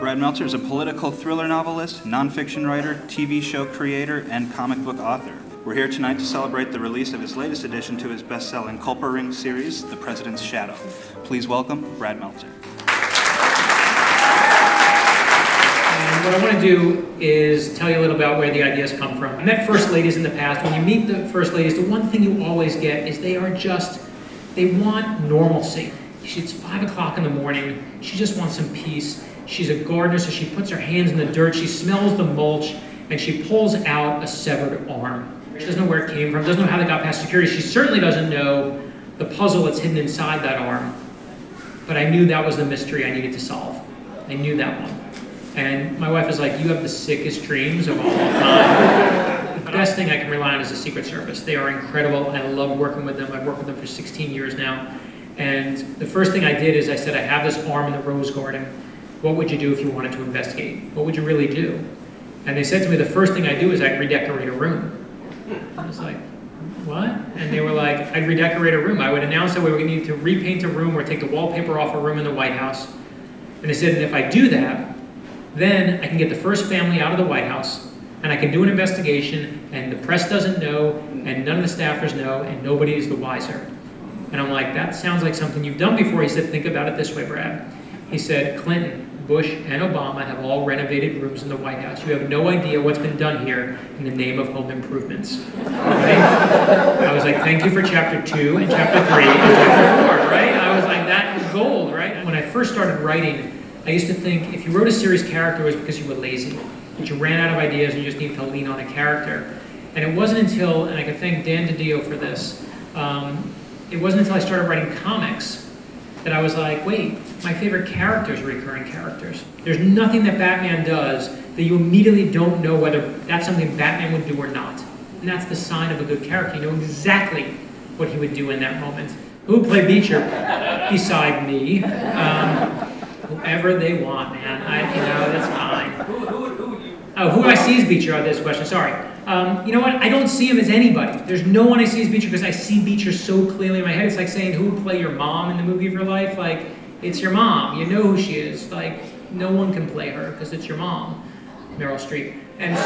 Brad Meltzer is a political thriller novelist, nonfiction writer, TV show creator, and comic book author. We're here tonight to celebrate the release of his latest addition to his best-selling Culper Ring series, The President's Shadow. Please welcome Brad Meltzer. And what I want to do is tell you a little about where the ideas come from. I met first ladies in the past. When you meet the first ladies, the one thing you always get is they want normalcy. It's 5 o'clock in the morning. She just wants some peace. She's a gardener, so she puts her hands in the dirt. She smells the mulch, and she pulls out a severed arm. She doesn't know where it came from, doesn't know how they got past security. She certainly doesn't know the puzzle that's hidden inside that arm. But I knew that was the mystery I needed to solve. I knew that one. And my wife is like, you have the sickest dreams of all time. The best thing I can rely on is the Secret Service. They are incredible. I love working with them. I've worked with them for 16 years now. And the first thing I did is I said, I have this arm in the rose garden. What would you do if you wanted to investigate? What would you really do? And they said to me, the first thing I do is I'd redecorate a room. I was like, what? And they were like, I'd redecorate a room. I would announce that we would need to repaint a room or take the wallpaper off a room in the White House. And they said, and if I do that, then I can get the first family out of the White House, and I can do an investigation, and the press doesn't know, and none of the staffers know, and nobody is the wiser. And I'm like, that sounds like something you've done before. He said, think about it this way, Brad. He said, Clinton, Bush, and Obama have all renovated rooms in the White House. You have no idea what's been done here in the name of home improvements. Right? I was like, thank you for chapter 2 and chapter 3 and chapter 4, right? I was like, that is gold, right? When I first started writing, I used to think if you wrote a series character, it was because you were lazy. That you ran out of ideas and you just needed to lean on a character. And it wasn't until, and I can thank Dan DiDio for this, it wasn't until I started writing comics that I was like, wait, my favorite characters are recurring characters. There's nothing that Batman does that you immediately don't know whether that's something Batman would do or not. And that's the sign of a good character. You know exactly what he would do in that moment. Who would play Beecher beside me? Whoever they want, man. That's fine. Who I see as Beecher? This question. Sorry. You know what? I don't see him as anybody. There's no one I see as Beecher because I see Beecher so clearly in my head. It's like saying who would play your mom in the movie of your life. Like, it's your mom. You know who she is. Like, no one can play her because it's your mom, Meryl Streep. And so.